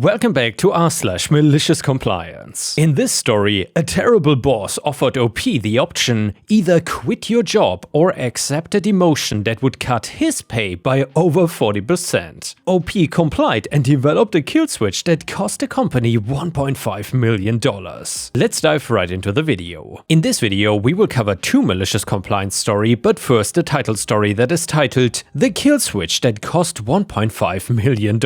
Welcome back to r/MaliciousCompliance. In this story, a terrible boss offered OP the option either quit your job or accept a demotion that would cut his pay by over 40%. OP complied and developed a kill switch that cost the company $1.5 million. Let's dive right into the video. In this video, we will cover two malicious compliance stories, but first the title story that is titled The Kill Switch That Cost $1.5 million.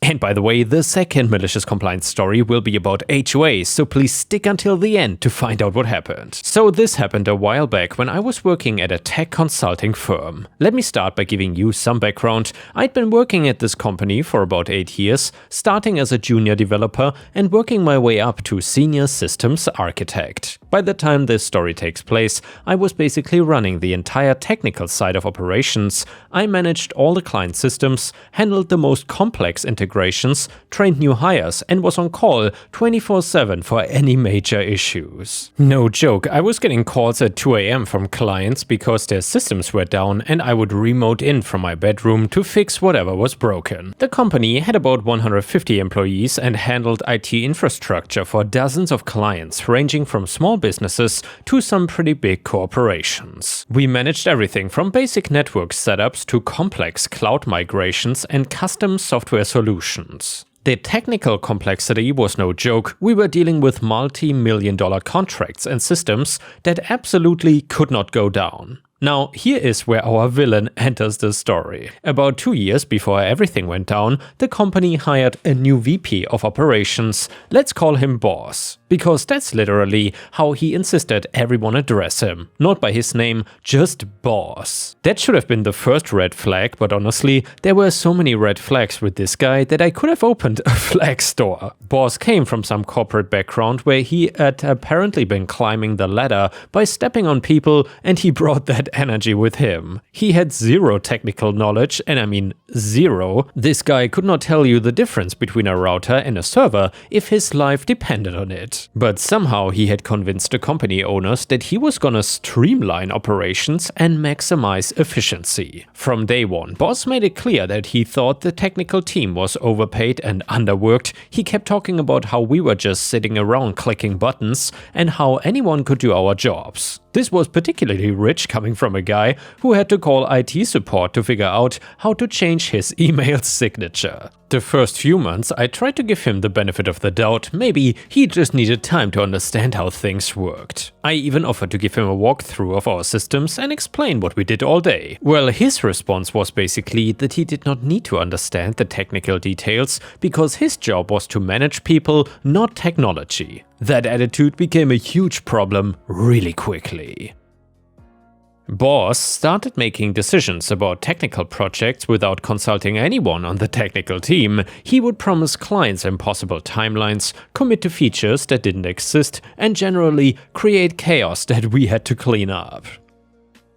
And by the way, the second malicious compliance story will be about HOAs, so please stick until the end to find out what happened. So this happened a while back when I was working at a tech consulting firm. Let me start by giving you some background. I'd been working at this company for about 8 years, starting as a junior developer and working my way up to senior systems architect. By the time this story takes place, I was basically running the entire technical side of operations. I managed all the client systems, handled the most complex integrations, trained new hires, and was on call 24/7 for any major issues. No joke, I was getting calls at 2 AM from clients because their systems were down and I would remote in from my bedroom to fix whatever was broken. The company had about 150 employees and handled IT infrastructure for dozens of clients, ranging from small businesses to some pretty big corporations. We managed everything from basic network setups to complex cloud migrations and custom software solutions. The technical complexity was no joke. We were dealing with multi-million-dollar contracts and systems that absolutely could not go down. Now, here is where our villain enters the story. About 2 years before everything went down, the company hired a new VP of operations. Let's call him Boss, because that's literally how he insisted everyone address him. Not by his name, just Boss. That should have been the first red flag, but honestly, there were so many red flags with this guy that I could have opened a flag store. Boss came from some corporate background where he had apparently been climbing the ladder by stepping on people, and he brought that energy with him. He had zero technical knowledge, and I mean zero. This guy could not tell you the difference between a router and a server if his life depended on it. But somehow he had convinced the company owners that he was gonna streamline operations and maximize efficiency. From day one, Boss made it clear that he thought the technical team was overpaid and underworked. He kept talking about how we were just sitting around clicking buttons and how anyone could do our jobs. This was particularly rich coming from a guy who had to call IT support to figure out how to change his email signature. The first few months, I tried to give him the benefit of the doubt. Maybe he just needed time to understand how things worked. I even offered to give him a walkthrough of our systems and explain what we did all day. Well, his response was basically that he did not need to understand the technical details because his job was to manage people, not technology. That attitude became a huge problem really quickly. Boss started making decisions about technical projects without consulting anyone on the technical team. He would promise clients impossible timelines, commit to features that didn't exist, and generally create chaos that we had to clean up.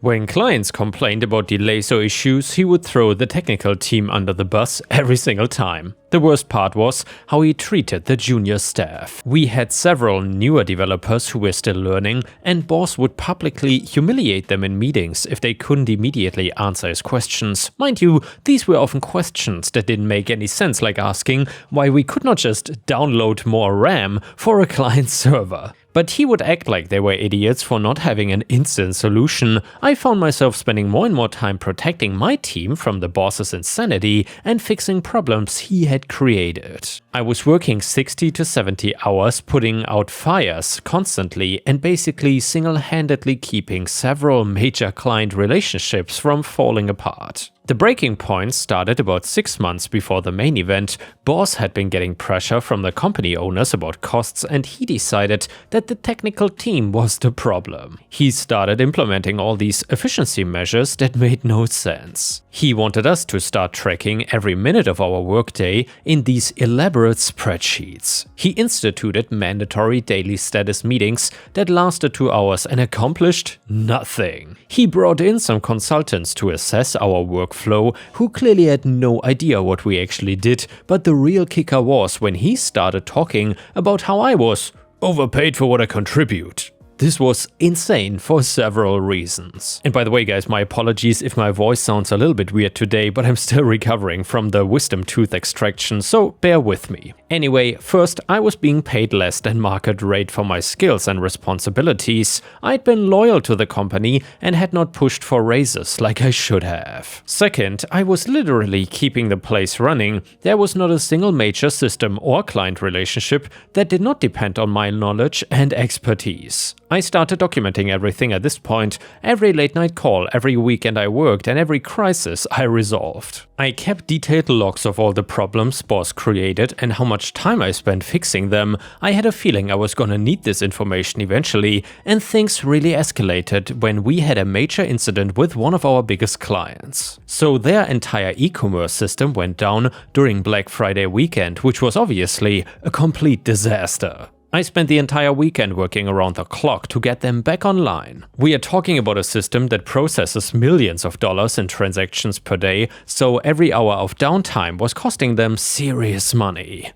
When clients complained about delays or issues, he would throw the technical team under the bus every single time. The worst part was how he treated the junior staff. We had several newer developers who were still learning, and Boss would publicly humiliate them in meetings if they couldn't immediately answer his questions. Mind you, these were often questions that didn't make any sense, like asking why we could not just download more RAM for a client server. But he would act like they were idiots for not having an instant solution. I found myself spending more and more time protecting my team from the boss's insanity and fixing problems he had created. I was working 60 to 70 hours putting out fires constantly and basically single-handedly keeping several major client relationships from falling apart. The breaking point started about 6 months before the main event. Boss had been getting pressure from the company owners about costs, and he decided that the technical team was the problem. He started implementing all these efficiency measures that made no sense. He wanted us to start tracking every minute of our workday in these elaborate spreadsheets. He instituted mandatory daily status meetings that lasted 2 hours and accomplished nothing. He brought in some consultants to assess our workflow who clearly had no idea what we actually did, but the real kicker was when he started talking about how I was overpaid for what I contribute. This was insane for several reasons. And by the way guys, my apologies if my voice sounds a little bit weird today, but I'm still recovering from the wisdom tooth extraction, so bear with me. Anyway, first, I was being paid less than market rate for my skills and responsibilities. I'd been loyal to the company and had not pushed for raises like I should have. Second, I was literally keeping the place running. There was not a single major system or client relationship that did not depend on my knowledge and expertise. I started documenting everything at this point, every late night call, every weekend I worked, and every crisis I resolved. I kept detailed logs of all the problems boss created and how much time I spent fixing them. I had a feeling I was gonna need this information eventually, and things really escalated when we had a major incident with one of our biggest clients. So their entire e-commerce system went down during Black Friday weekend, which was obviously a complete disaster. I spent the entire weekend working around the clock to get them back online. We are talking about a system that processes millions of dollars in transactions per day, so every hour of downtime was costing them serious money.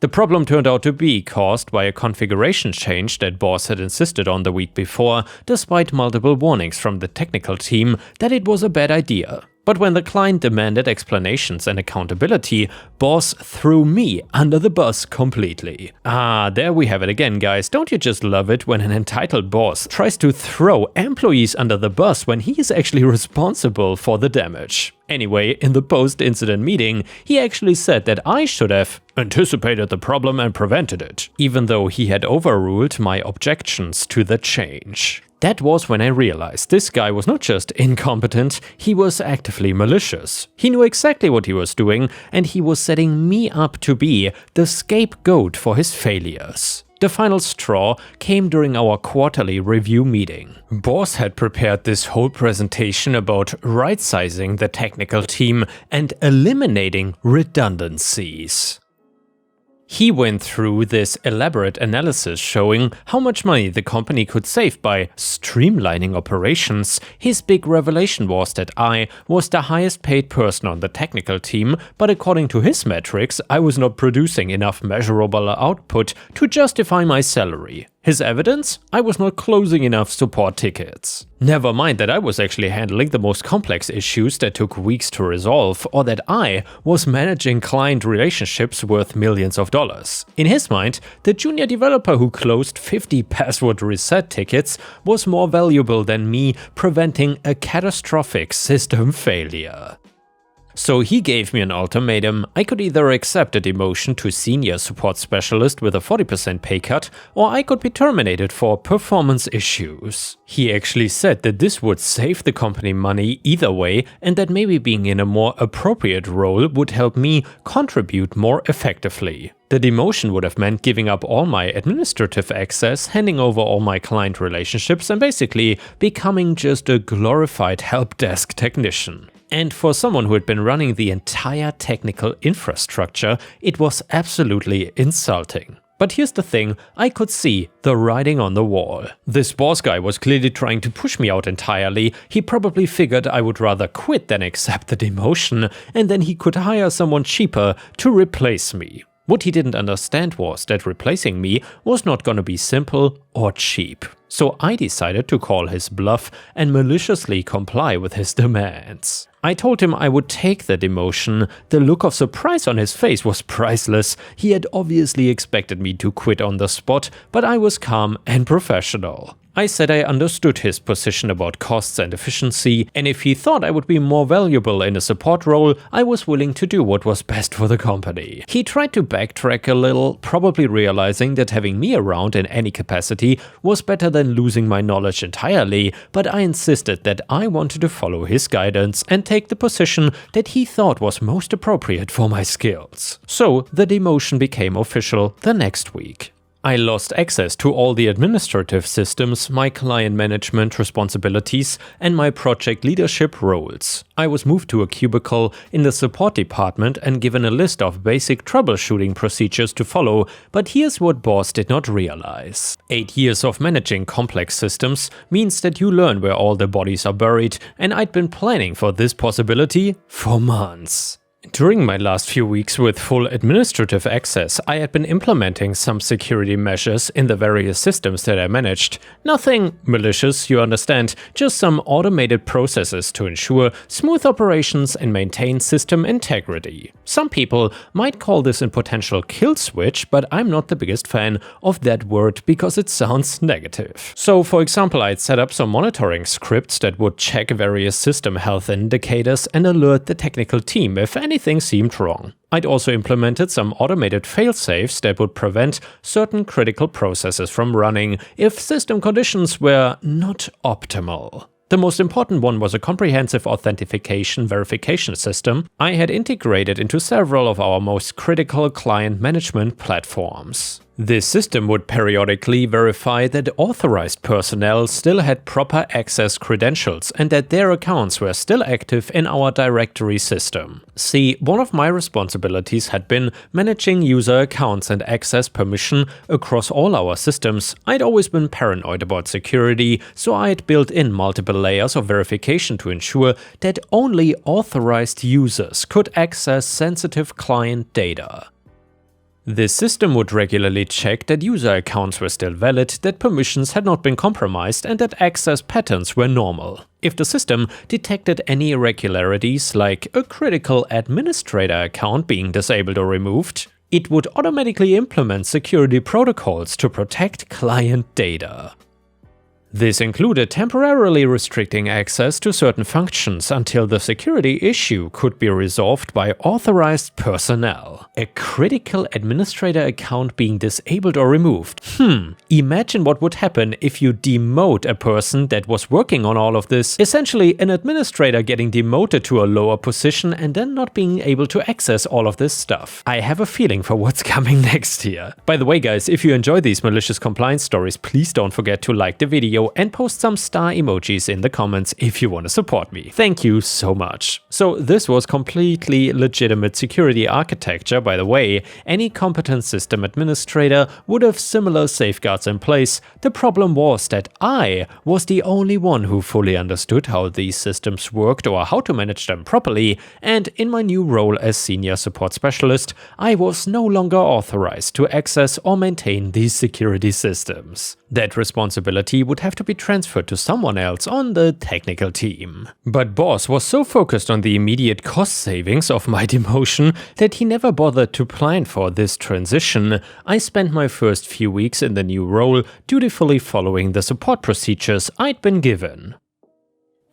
The problem turned out to be caused by a configuration change that boss had insisted on the week before, despite multiple warnings from the technical team that it was a bad idea. But when the client demanded explanations and accountability, boss threw me under the bus completely. Ah, there we have it again, guys. Don't you just love it when an entitled boss tries to throw employees under the bus when he is actually responsible for the damage? Anyway, in the post-incident meeting, he actually said that I should have anticipated the problem and prevented it, even though he had overruled my objections to the change. That was when I realized this guy was not just incompetent, he was actively malicious. He knew exactly what he was doing, and he was setting me up to be the scapegoat for his failures. The final straw came during our quarterly review meeting. Boss had prepared this whole presentation about right-sizing the technical team and eliminating redundancies. He went through this elaborate analysis showing how much money the company could save by streamlining operations. His big revelation was that I was the highest paid person on the technical team, but according to his metrics, I was not producing enough measurable output to justify my salary. His evidence? I was not closing enough support tickets. Never mind that I was actually handling the most complex issues that took weeks to resolve, or that I was managing client relationships worth millions of dollars. In his mind, the junior developer who closed 50 password reset tickets was more valuable than me preventing a catastrophic system failure. So he gave me an ultimatum. I could either accept a demotion to senior support specialist with a 40% pay cut, or I could be terminated for performance issues. He actually said that this would save the company money either way, and that maybe being in a more appropriate role would help me contribute more effectively. The demotion would have meant giving up all my administrative access, handing over all my client relationships, and basically becoming just a glorified help desk technician. And for someone who had been running the entire technical infrastructure, it was absolutely insulting. But here's the thing, I could see the writing on the wall. This boss guy was clearly trying to push me out entirely. He probably figured I would rather quit than accept the demotion, and then he could hire someone cheaper to replace me. What he didn't understand was that replacing me was not gonna be simple or cheap. So I decided to call his bluff and maliciously comply with his demands. I told him I would take the demotion. The look of surprise on his face was priceless. He had obviously expected me to quit on the spot, but I was calm and professional. I said I understood his position about costs and efficiency, and if he thought I would be more valuable in a support role, I was willing to do what was best for the company. He tried to backtrack a little, probably realizing that having me around in any capacity was better than losing my knowledge entirely, but I insisted that I wanted to follow his guidance and take the position that he thought was most appropriate for my skills. So the demotion became official the next week. I lost access to all the administrative systems, my client management responsibilities, and my project leadership roles. I was moved to a cubicle in the support department and given a list of basic troubleshooting procedures to follow, but here's what boss did not realize. 8 years of managing complex systems means that you learn where all the bodies are buried, and I'd been planning for this possibility for months. During my last few weeks with full administrative access, I had been implementing some security measures in the various systems that I managed. Nothing malicious, you understand, just some automated processes to ensure smooth operations and maintain system integrity. Some people might call this a potential kill switch, but I'm not the biggest fan of that word because it sounds negative. So, for example, I'd set up some monitoring scripts that would check various system health indicators and alert the technical team if anything seemed wrong. I'd also implemented some automated failsafes that would prevent certain critical processes from running if system conditions were not optimal. The most important one was a comprehensive authentication verification system I had integrated into several of our most critical client management platforms. This system would periodically verify that authorized personnel still had proper access credentials and that their accounts were still active in our directory system. See, one of my responsibilities had been managing user accounts and access permission across all our systems. I'd always been paranoid about security, so I'd built in multiple layers of verification to ensure that only authorized users could access sensitive client data. This system would regularly check that user accounts were still valid, that permissions had not been compromised, and that access patterns were normal. If the system detected any irregularities, like a critical administrator account being disabled or removed, it would automatically implement security protocols to protect client data. This included temporarily restricting access to certain functions until the security issue could be resolved by authorized personnel. A critical administrator account being disabled or removed. Imagine what would happen if you demote a person that was working on all of this. Essentially, an administrator getting demoted to a lower position and then not being able to access all of this stuff. I have a feeling for what's coming next here. By the way, guys, if you enjoy these malicious compliance stories, please don't forget to like the video and post some star emojis in the comments if you want to support me. Thank you so much. So this was completely legitimate security architecture, by the way. Any competent system administrator would have similar safeguards in place. The problem was that I was the only one who fully understood how these systems worked or how to manage them properly, and in my new role as senior support specialist, I was no longer authorized to access or maintain these security systems. That responsibility would have to be transferred to someone else on the technical team. But boss was so focused on the immediate cost savings of my demotion that he never bothered to plan for this transition. I spent my first few weeks in the new role dutifully following the support procedures I'd been given.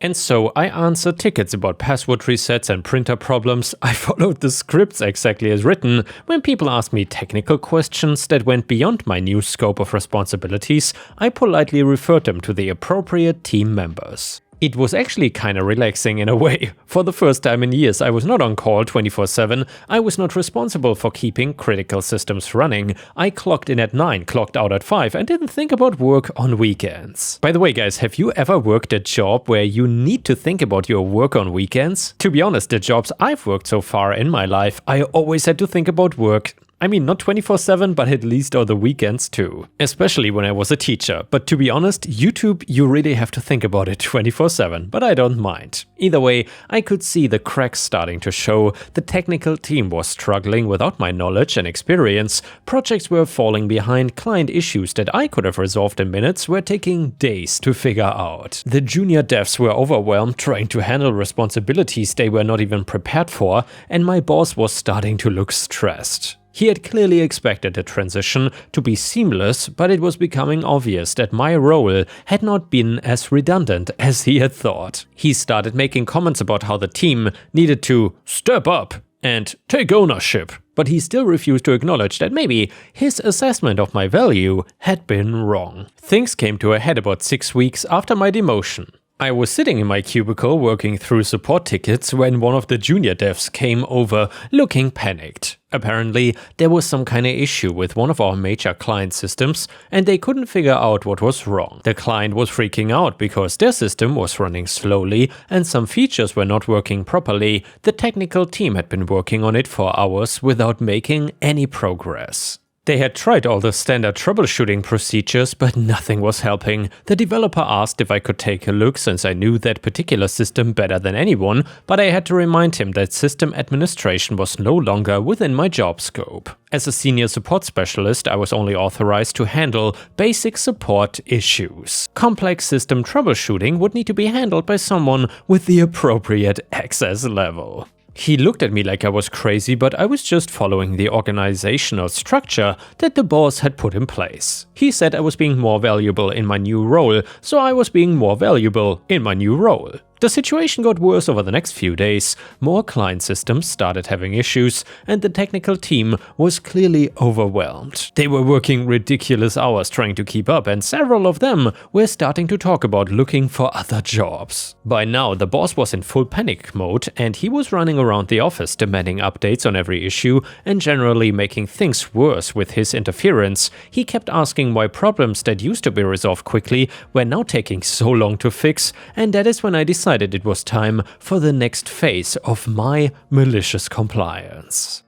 And so I answered tickets about password resets and printer problems. I followed the scripts exactly as written. When people asked me technical questions that went beyond my new scope of responsibilities, I politely referred them to the appropriate team members. It was actually kinda relaxing in a way. For the first time in years, I was not on call 24/7, I was not responsible for keeping critical systems running. I clocked in at 9, clocked out at 5, and didn't think about work on weekends. By the way, guys, have you ever worked a job where you need to think about your work on weekends? To be honest, the jobs I've worked so far in my life, I always had to think about work. I mean, not 24/7, but at least on the weekends too. Especially when I was a teacher. But to be honest, YouTube, you really have to think about it 24/7, but I don't mind. Either way, I could see the cracks starting to show. The technical team was struggling without my knowledge and experience. Projects were falling behind. Client issues that I could have resolved in minutes were taking days to figure out. The junior devs were overwhelmed trying to handle responsibilities they were not even prepared for, and my boss was starting to look stressed. He had clearly expected the transition to be seamless, but it was becoming obvious that my role had not been as redundant as he had thought. He started making comments about how the team needed to step up and take ownership, but he still refused to acknowledge that maybe his assessment of my value had been wrong. Things came to a head about 6 weeks after my demotion. I was sitting in my cubicle working through support tickets when one of the junior devs came over looking panicked. Apparently, there was some kind of issue with one of our major client systems and they couldn't figure out what was wrong. The client was freaking out because their system was running slowly and some features were not working properly. The technical team had been working on it for hours without making any progress. They had tried all the standard troubleshooting procedures, but nothing was helping. The developer asked if I could take a look since I knew that particular system better than anyone, but I had to remind him that system administration was no longer within my job scope. As a senior support specialist, I was only authorized to handle basic support issues. Complex system troubleshooting would need to be handled by someone with the appropriate access level. He looked at me like I was crazy, but I was just following the organizational structure that the boss had put in place. He said I was being more valuable in my new role, so I was being more valuable in my new role. The situation got worse over the next few days. More client systems started having issues, and the technical team was clearly overwhelmed. They were working ridiculous hours trying to keep up, and several of them were starting to talk about looking for other jobs. By now, the boss was in full panic mode, and he was running around the office demanding updates on every issue and generally making things worse with his interference. He kept asking why problems that used to be resolved quickly were now taking so long to fix, and that is when I decided it was time for the next phase of my malicious compliance.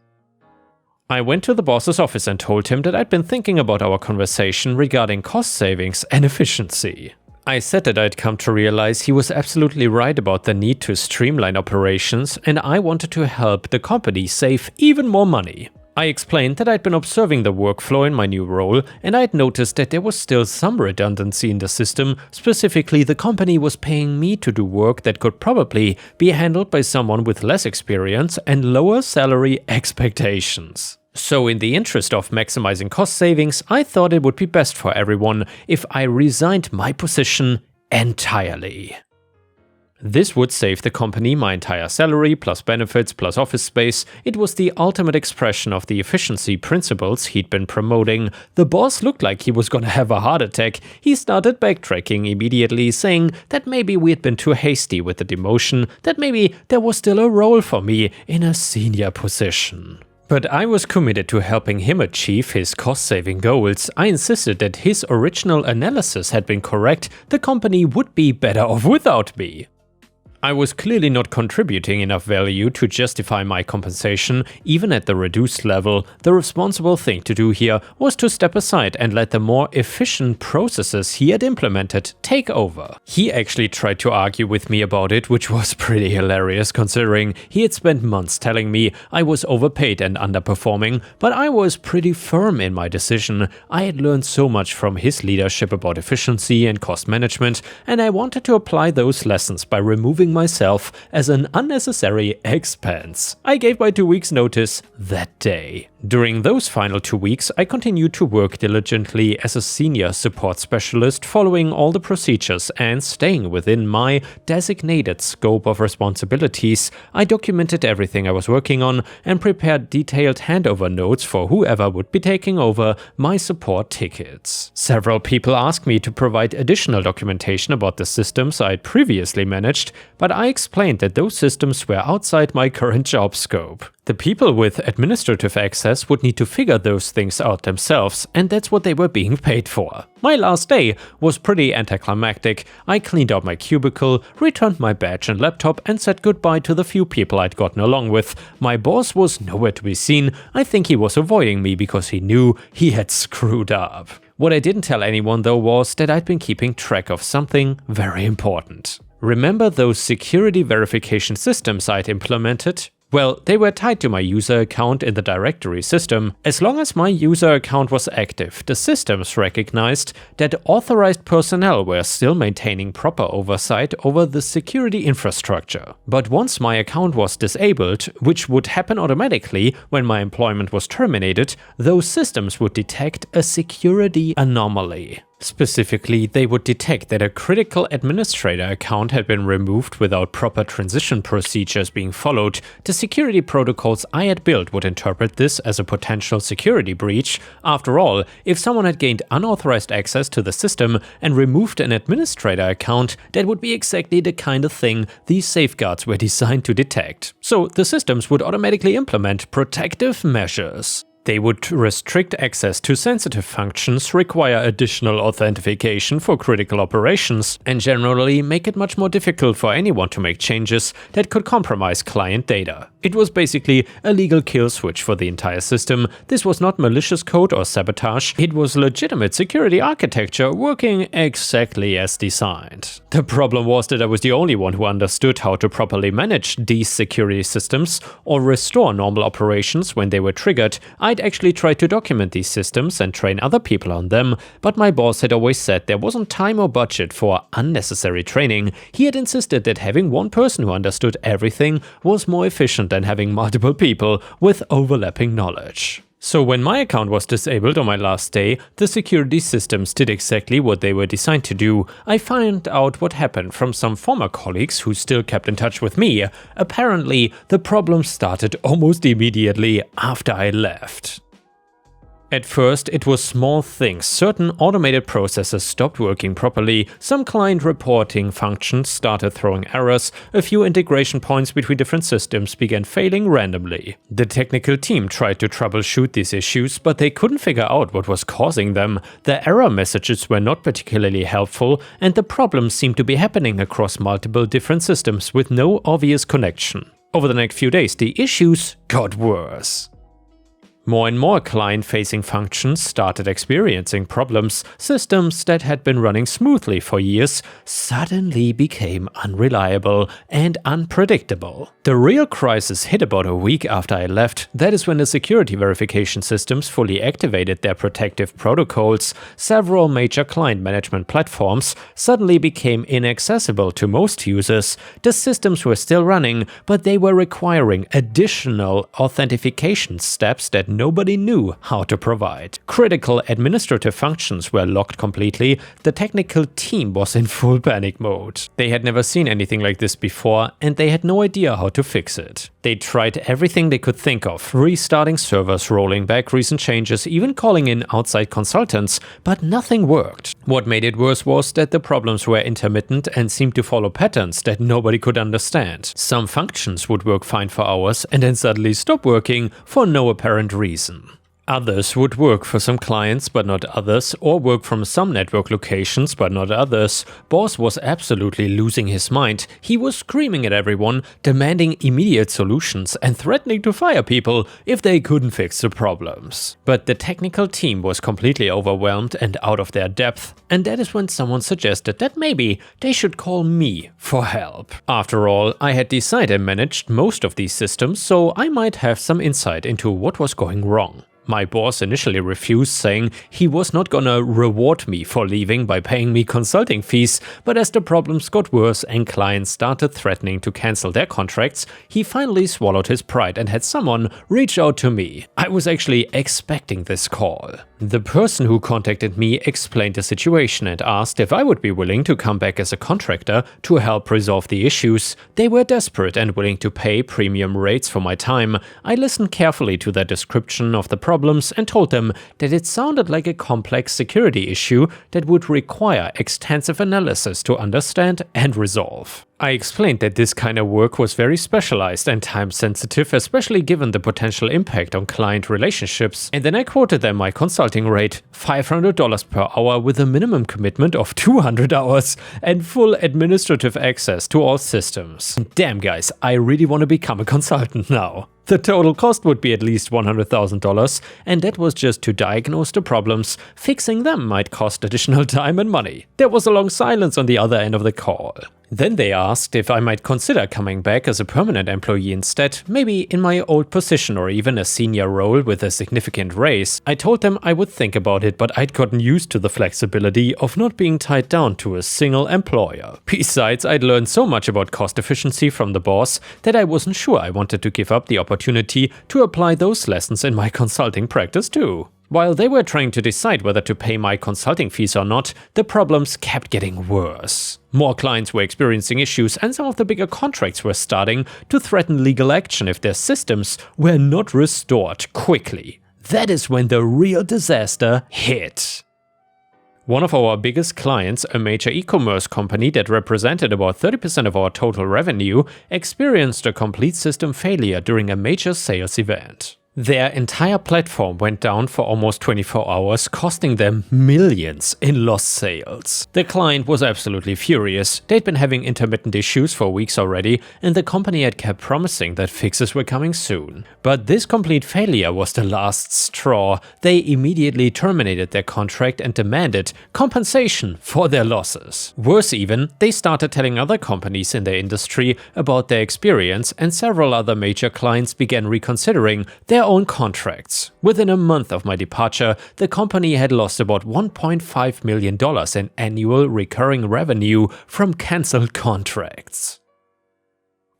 I went to the boss's office and told him that I'd been thinking about our conversation regarding cost savings and efficiency. I said that I'd come to realize he was absolutely right about the need to streamline operations, and I wanted to help the company save even more money. I explained that I'd been observing the workflow in my new role, and I'd noticed that there was still some redundancy in the system. Specifically, the company was paying me to do work that could probably be handled by someone with less experience and lower salary expectations. So in the interest of maximizing cost savings, I thought it would be best for everyone if I resigned my position entirely. This would save the company my entire salary, plus benefits, plus office space. It was the ultimate expression of the efficiency principles he'd been promoting. The boss looked like he was gonna have a heart attack. He started backtracking immediately, saying that maybe we'd been too hasty with the demotion, that maybe there was still a role for me in a senior position. But I was committed to helping him achieve his cost-saving goals. I insisted that his original analysis had been correct. The company would be better off without me. I was clearly not contributing enough value to justify my compensation, even at the reduced level. The responsible thing to do here was to step aside and let the more efficient processes he had implemented take over. He actually tried to argue with me about it, which was pretty hilarious considering he had spent months telling me I was overpaid and underperforming, but I was pretty firm in my decision. I had learned so much from his leadership about efficiency and cost management, and I wanted to apply those lessons by removing myself as an unnecessary expense. I gave my 2 weeks notice that day. During those final 2 weeks, I continued to work diligently as a senior support specialist, following all the procedures and staying within my designated scope of responsibilities. I documented everything I was working on and prepared detailed handover notes for whoever would be taking over my support tickets. Several people asked me to provide additional documentation about the systems I'd previously managed, but I explained that those systems were outside my current job scope. The people with administrative access would need to figure those things out themselves, and that's what they were being paid for. My last day was pretty anticlimactic. I cleaned out my cubicle, returned my badge and laptop, and said goodbye to the few people I'd gotten along with. My boss was nowhere to be seen. I think he was avoiding me because he knew he had screwed up. What I didn't tell anyone though was that I'd been keeping track of something very important. Remember those security verification systems I'd implemented? Well, they were tied to my user account in the directory system. As long as my user account was active, the systems recognized that authorized personnel were still maintaining proper oversight over the security infrastructure. But once my account was disabled, which would happen automatically when my employment was terminated, those systems would detect a security anomaly. Specifically, they would detect that a critical administrator account had been removed without proper transition procedures being followed. The security protocols I had built would interpret this as a potential security breach. After all, if someone had gained unauthorized access to the system and removed an administrator account, that would be exactly the kind of thing these safeguards were designed to detect. So the systems would automatically implement protective measures. They would restrict access to sensitive functions, require additional authentication for critical operations, and generally make it much more difficult for anyone to make changes that could compromise client data. It was basically a legal kill switch for the entire system. This was not malicious code or sabotage, it was legitimate security architecture working exactly as designed. The problem was that I was the only one who understood how to properly manage these security systems or restore normal operations when they were triggered. I'd actually tried to document these systems and train other people on them, but my boss had always said there wasn't time or budget for unnecessary training. He had insisted that having one person who understood everything was more efficient than having multiple people with overlapping knowledge. So when my account was disabled on my last day, the security systems did exactly what they were designed to do. I found out what happened from some former colleagues who still kept in touch with me. Apparently, the problem started almost immediately after I left. At first, it was small things. Certain automated processes stopped working properly, some client reporting functions started throwing errors, a few integration points between different systems began failing randomly. The technical team tried to troubleshoot these issues, but they couldn't figure out what was causing them. The error messages were not particularly helpful, and the problems seemed to be happening across multiple different systems with no obvious connection. Over the next few days, the issues got worse. More and more client-facing functions started experiencing problems. Systems that had been running smoothly for years suddenly became unreliable and unpredictable. The real crisis hit about a week after I left. That is when the security verification systems fully activated their protective protocols. Several major client management platforms suddenly became inaccessible to most users. The systems were still running, but they were requiring additional authentication steps that nobody knew how to provide. Critical administrative functions were locked completely. The technical team was in full panic mode. They had never seen anything like this before, and they had no idea how to fix it. They tried everything they could think of, restarting servers, rolling back recent changes, even calling in outside consultants, but nothing worked. What made it worse was that the problems were intermittent and seemed to follow patterns that nobody could understand. Some functions would work fine for hours and then suddenly stop working for no apparent reason. Others would work for some clients but not others, or work from some network locations but not others. Boss was absolutely losing his mind. He was screaming at everyone, demanding immediate solutions and threatening to fire people if they couldn't fix the problems. But the technical team was completely overwhelmed and out of their depth, and that is when someone suggested that maybe they should call me for help. After all, I had designed and managed most of these systems, so I might have some insight into what was going wrong. My boss initially refused, saying he was not gonna reward me for leaving by paying me consulting fees, but as the problems got worse and clients started threatening to cancel their contracts, he finally swallowed his pride and had someone reach out to me. I was actually expecting this call. The person who contacted me explained the situation and asked if I would be willing to come back as a contractor to help resolve the issues. They were desperate and willing to pay premium rates for my time. I listened carefully to their description of the problems and told them that it sounded like a complex security issue that would require extensive analysis to understand and resolve. I explained that this kind of work was very specialized and time-sensitive, especially given the potential impact on client relationships, and then I quoted them my consulting rate, $500 per hour with a minimum commitment of 200 hours and full administrative access to all systems. Damn guys, I really want to become a consultant now. The total cost would be at least $100,000, and that was just to diagnose the problems. Fixing them might cost additional time and money. There was a long silence on the other end of the call. Then they asked if I might consider coming back as a permanent employee instead, maybe in my old position or even a senior role with a significant raise. I told them I would think about it, but I'd gotten used to the flexibility of not being tied down to a single employer. Besides, I'd learned so much about cost efficiency from the boss that I wasn't sure I wanted to give up the opportunity to apply those lessons in my consulting practice too. While they were trying to decide whether to pay my consulting fees or not, the problems kept getting worse. More clients were experiencing issues, and some of the bigger contracts were starting to threaten legal action if their systems were not restored quickly. That is when the real disaster hit. One of our biggest clients, a major e-commerce company that represented about 30% of our total revenue, experienced a complete system failure during a major sales event. Their entire platform went down for almost 24 hours, costing them millions in lost sales. The client was absolutely furious. They'd been having intermittent issues for weeks already, and the company had kept promising that fixes were coming soon. But this complete failure was the last straw. They immediately terminated their contract and demanded compensation for their losses. Worse even, they started telling other companies in their industry about their experience, and several other major clients began reconsidering their own contracts. Within a month of my departure, the company had lost about $1.5 million in annual recurring revenue from cancelled contracts.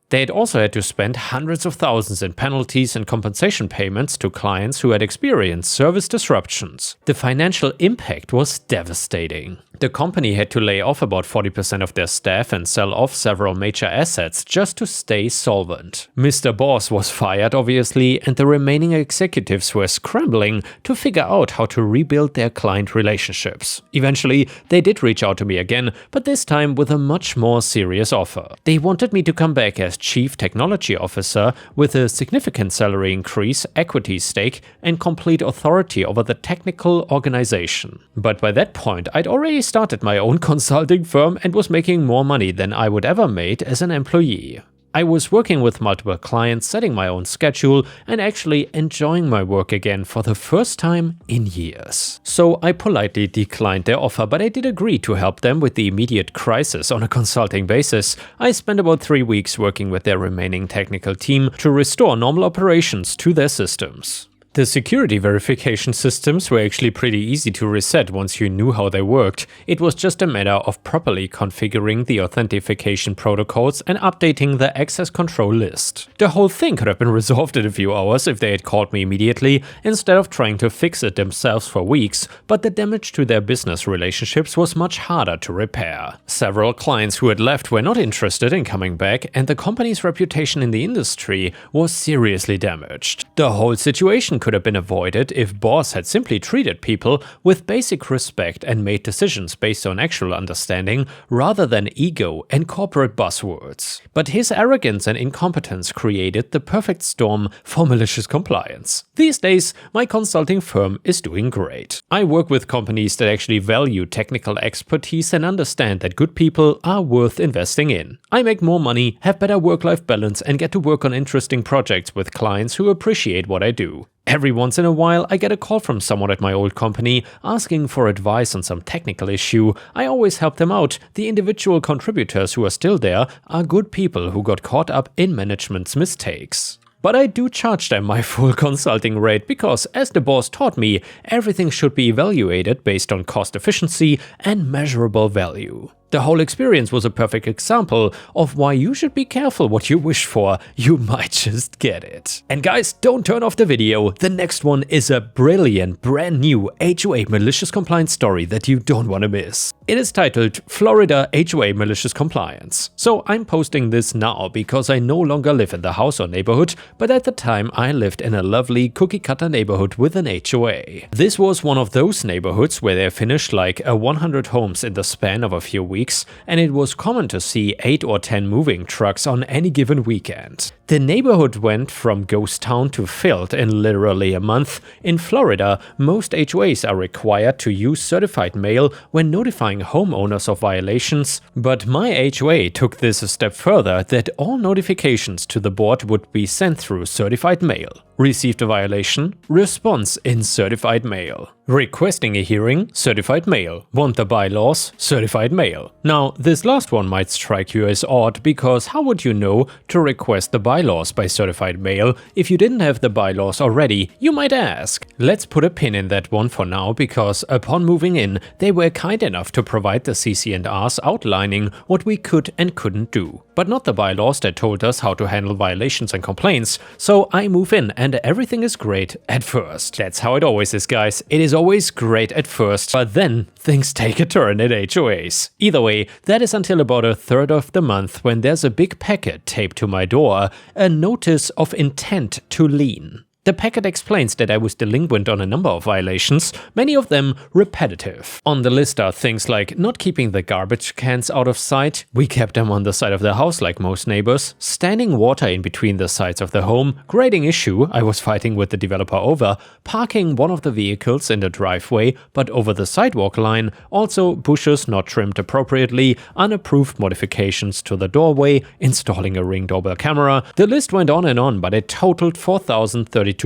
They had also had to spend hundreds of thousands in penalties and compensation payments to clients who had experienced service disruptions. The financial impact was devastating. The company had to lay off about 40% of their staff and sell off several major assets just to stay solvent. Mr. Boss was fired, obviously, and the remaining executives were scrambling to figure out how to rebuild their client relationships. Eventually, they did reach out to me again, but this time with a much more serious offer. They wanted me to come back as Chief Technology Officer with a significant salary increase, equity stake, and complete authority over the technical organization. But by that point, I'd already started my own consulting firm and was making more money than I would ever made as an employee. I was working with multiple clients, setting my own schedule, and actually enjoying my work again for the first time in years. So I politely declined their offer, but I did agree to help them with the immediate crisis on a consulting basis. I spent about 3 weeks working with their remaining technical team to restore normal operations to their systems. The security verification systems were actually pretty easy to reset once you knew how they worked. It was just a matter of properly configuring the authentication protocols and updating the access control list. The whole thing could have been resolved in a few hours if they had called me immediately, instead of trying to fix it themselves for weeks, but the damage to their business relationships was much harder to repair. Several clients who had left were not interested in coming back, and the company's reputation in the industry was seriously damaged. The whole situation could have been avoided if Boss had simply treated people with basic respect and made decisions based on actual understanding rather than ego and corporate buzzwords. But his arrogance and incompetence created the perfect storm for malicious compliance. These days, my consulting firm is doing great. I work with companies that actually value technical expertise and understand that good people are worth investing in. I make more money, have better work-life balance, and get to work on interesting projects with clients who appreciate what I do. Every once in a while, I get a call from someone at my old company asking for advice on some technical issue. I always help them out. The individual contributors who are still there are good people who got caught up in management's mistakes. But I do charge them my full consulting rate because, as the boss taught me, everything should be evaluated based on cost efficiency and measurable value. The whole experience was a perfect example of why you should be careful what you wish for, you might just get it. And guys, don't turn off the video, the next one is a brilliant brand new HOA malicious compliance story that you don't want to miss. It is titled Florida HOA Malicious Compliance. So I'm posting this now because I no longer live in the house or neighborhood, but at the time I lived in a lovely cookie-cutter neighborhood with an HOA. This was one of those neighborhoods where they finished like 100 homes in the span of a few weeks, and it was common to see 8 or 10 moving trucks on any given weekend. The neighborhood went from ghost town to filled in literally a month. In Florida, most HOAs are required to use certified mail when notifying homeowners of violations, but my HOA took this a step further that all notifications to the board would be sent through certified mail. Received a violation? Response in certified mail. Requesting a hearing? Certified mail. Want the bylaws? Certified mail. Now, this last one might strike you as odd because how would you know to request the bylaws by certified mail if you didn't have the bylaws already, you might ask. Let's put a pin in that one for now because upon moving in, they were kind enough to provide the CC&Rs outlining what we could and couldn't do, but not the bylaws that told us how to handle violations and complaints, so I move in and everything is great at first. That's how it always is, guys. It is always great at first, but then things take a turn at HOAs. Either way, that is until about a third of the month when there's a big packet taped to my door, a notice of intent to lien. The packet explains that I was delinquent on a number of violations, many of them repetitive. On the list are things like not keeping the garbage cans out of sight, we kept them on the side of the house like most neighbors, standing water in between the sides of the home, grading issue I was fighting with the developer over, parking one of the vehicles in the driveway but over the sidewalk line, also bushes not trimmed appropriately, unapproved modifications to the doorway, installing a Ring doorbell camera. The list went on, but it totaled $4,032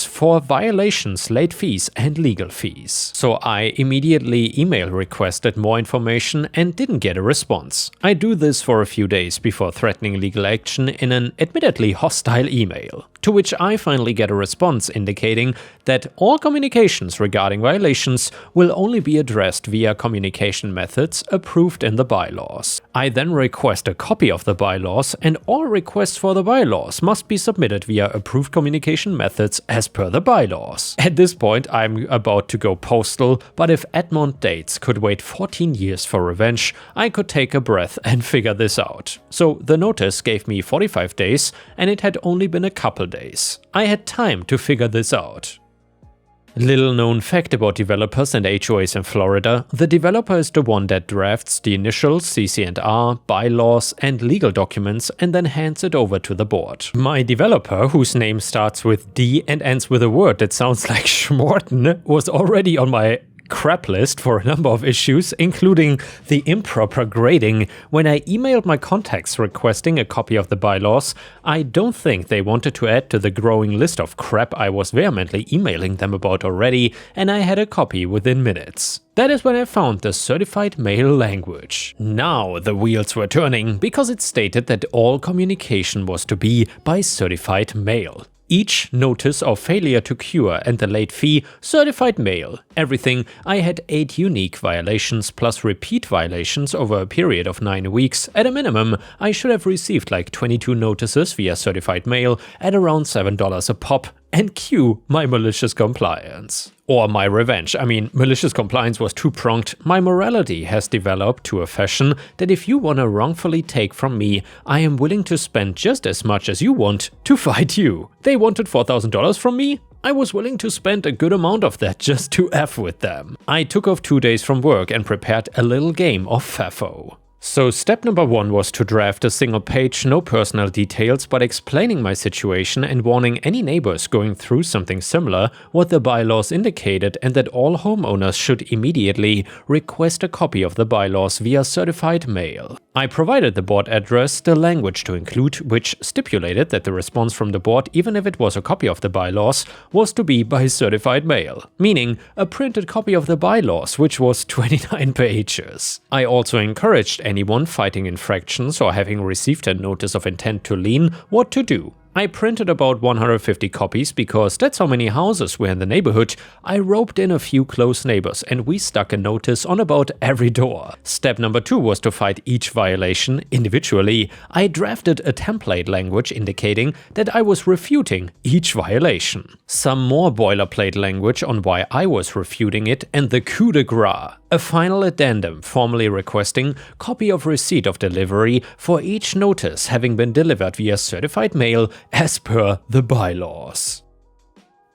for violations, late fees and legal fees. So I immediately email requested more information and didn't get a response. I do this for a few days before threatening legal action in an admittedly hostile email, to which I finally get a response indicating that all communications regarding violations will only be addressed via communication methods approved in the bylaws. I then request a copy of the bylaws, and all requests for the bylaws must be submitted via approved communication methods as per the bylaws. At this point, I'm about to go postal, but if Edmond dates could wait 14 years for revenge, I could take a breath and figure this out. So the notice gave me 45 days, and it had only been a couple days. I had time to figure this out. Little known fact about developers and HOAs in Florida: the developer is the one that drafts the initials, CC&R, bylaws and legal documents and then hands it over to the board. My developer, whose name starts with D and ends with a word that sounds like Schmorten, was already on my crap list for a number of issues, including the improper grading. When I emailed my contacts requesting a copy of the bylaws, I don't think they wanted to add to the growing list of crap I was vehemently emailing them about already, and I had a copy within minutes. That is when I found the certified mail language. Now the wheels were turning, because it stated that all communication was to be by certified mail. Each notice of failure to cure and the late fee, certified mail. Everything. I had 8 unique violations plus repeat violations over a period of 9 weeks. At a minimum, I should have received like 22 notices via certified mail at around $7 a pop. And cue my malicious compliance. Or my revenge. I mean, malicious compliance was two-pronged. My morality has developed to a fashion that if you want to wrongfully take from me, I am willing to spend just as much as you want to fight you. They wanted $4,000 from me? I was willing to spend a good amount of that just to F with them. I took off 2 days from work and prepared a little game of FAFO. So step number 1 was to draft a single page, no personal details, but explaining my situation and warning any neighbors going through something similar what the bylaws indicated, and that all homeowners should immediately request a copy of the bylaws via certified mail. I provided the board address, the language to include, which stipulated that the response from the board, even if it was a copy of the bylaws, was to be by certified mail, meaning a printed copy of the bylaws, which was 29 pages. I also encouraged anyone fighting infractions or having received a notice of intent to lien what to do. I printed about 150 copies because that's how many houses were in the neighborhood. I roped in a few close neighbors and we stuck a notice on about every door. Step number 2 was to fight each violation individually. I drafted a template language indicating that I was refuting each violation. Some more boilerplate language on why I was refuting it, and the coup de grace. A final addendum formally requesting copy of receipt of delivery for each notice having been delivered via certified mail as per the bylaws.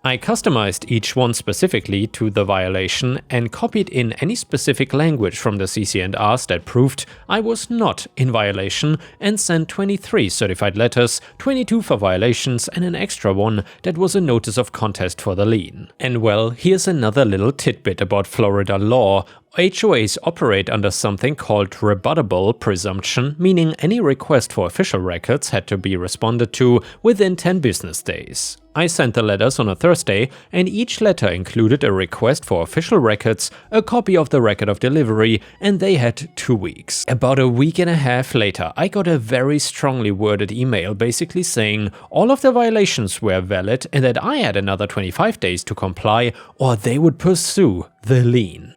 I customized each one specifically to the violation and copied in any specific language from the CC&Rs that proved I was not in violation, and sent 23 certified letters, 22 for violations and an extra one that was a notice of contest for the lien. And well, here's another little tidbit about Florida law. HOAs operate under something called rebuttable presumption, meaning any request for official records had to be responded to within 10 business days. I sent the letters on a Thursday, and each letter included a request for official records, a copy of the record of delivery, and they had 2 weeks. About a week and a half later, I got a very strongly worded email basically saying all of the violations were valid and that I had another 25 days to comply or they would pursue the lien.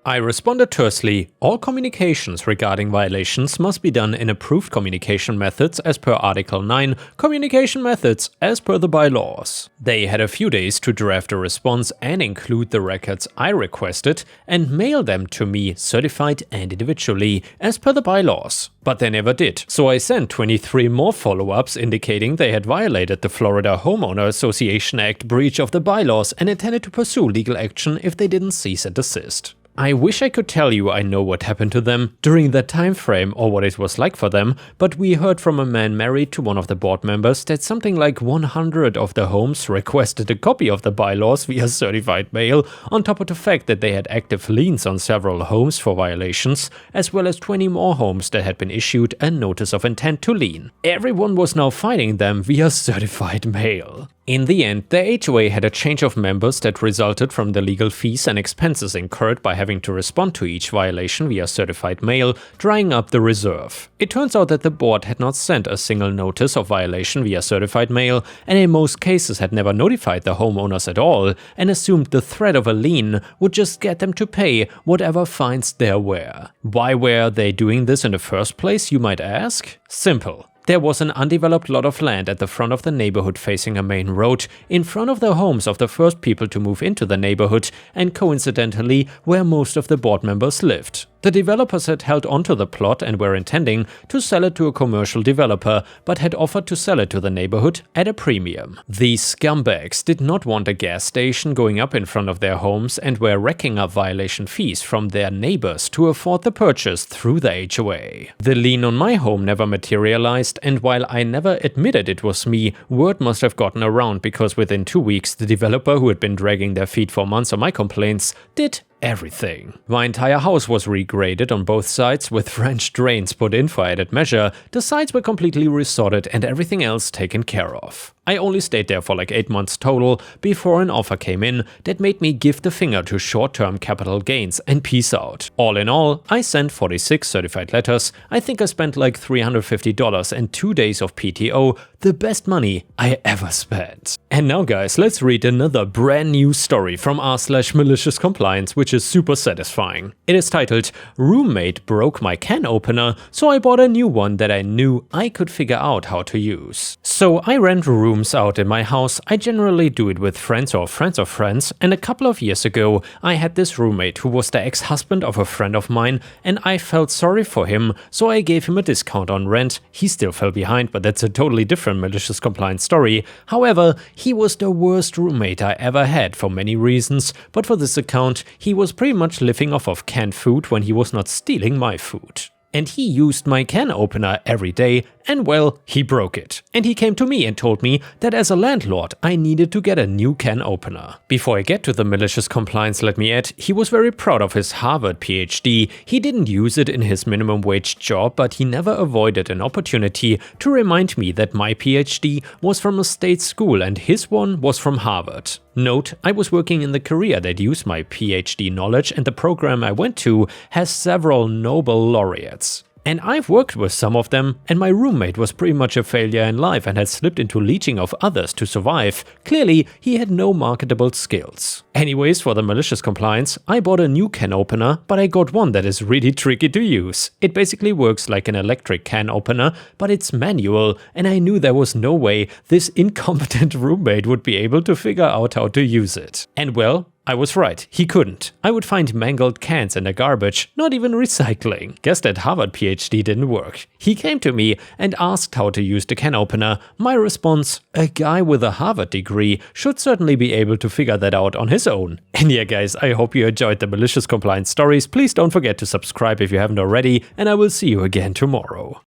I responded tersely, all communications regarding violations must be done in approved communication methods as per Article 9, communication methods as per the bylaws. They had a few days to draft a response and include the records I requested and mail them to me certified and individually as per the bylaws. But they never did, so I sent 23 more follow-ups indicating they had violated the Florida Homeowner Association Act breach of the bylaws and intended to pursue legal action if they didn't cease and desist. I wish I could tell you I know what happened to them during that time frame or what it was like for them, but we heard from a man married to one of the board members that something like 100 of the homes requested a copy of the bylaws via certified mail, on top of the fact that they had active liens on several homes for violations, as well as 20 more homes that had been issued a notice of intent to lien. Everyone was now fighting them via certified mail. In the end, the HOA had a change of members that resulted from the legal fees and expenses incurred by having to respond to each violation via certified mail, drying up the reserve. It turns out that the board had not sent a single notice of violation via certified mail, and in most cases had never notified the homeowners at all, and assumed the threat of a lien would just get them to pay whatever fines there were. Why were they doing this in the first place, you might ask? Simple. There was an undeveloped lot of land at the front of the neighborhood facing a main road, in front of the homes of the first people to move into the neighborhood, and coincidentally where most of the board members lived. The developers had held onto the plot and were intending to sell it to a commercial developer, but had offered to sell it to the neighborhood at a premium. These scumbags did not want a gas station going up in front of their homes and were racking up violation fees from their neighbors to afford the purchase through the HOA. The lien on my home never materialized, and while I never admitted it was me, word must have gotten around because within 2 weeks the developer who had been dragging their feet for months on my complaints did everything. My entire house was regraded on both sides with French drains put in for added measure, the sides were completely resorted and everything else taken care of. I only stayed there for like 8 months total before an offer came in that made me give the finger to short-term capital gains and peace out. All in all, I sent 46 certified letters. I think I spent like $350 and 2 days of PTO, the best money I ever spent. And now guys, let's read another brand new story from r/MaliciousCompliance, which is super satisfying. It is titled, "Roommate broke my can opener, so I bought a new one that I knew I could figure out how to use." So I rent rooms out in my house. I generally do it with friends or friends of friends, and a couple of years ago I had this roommate who was the ex-husband of a friend of mine, and I felt sorry for him, so I gave him a discount on rent. He still fell behind, but that's a totally different malicious compliance story. However, he was the worst roommate I ever had for many reasons, but for this account, he was pretty much living off of canned food when he was not stealing my food. And he used my can opener every day, and well, he broke it. And he came to me and told me that as a landlord, I needed to get a new can opener. Before I get to the malicious compliance, let me add, he was very proud of his Harvard PhD. He didn't use it in his minimum wage job, but he never avoided an opportunity to remind me that my PhD was from a state school and his one was from Harvard. Note, I was working in the career that used my PhD knowledge, and the program I went to has several Nobel laureates. And I've worked with some of them, and my roommate was pretty much a failure in life and had slipped into leeching of others to survive. Clearly, he had no marketable skills. Anyways, for the malicious compliance, I bought a new can opener, but I got one that is really tricky to use. It basically works like an electric can opener, but it's manual, and I knew there was no way this incompetent roommate would be able to figure out how to use it. And well, I was right, he couldn't. I would find mangled cans in the garbage, not even recycling. Guess that Harvard PhD didn't work. He came to me and asked how to use the can opener. My response, a guy with a Harvard degree should certainly be able to figure that out on his own. And yeah guys, I hope you enjoyed the malicious compliance stories. Please don't forget to subscribe if you haven't already, and I will see you again tomorrow.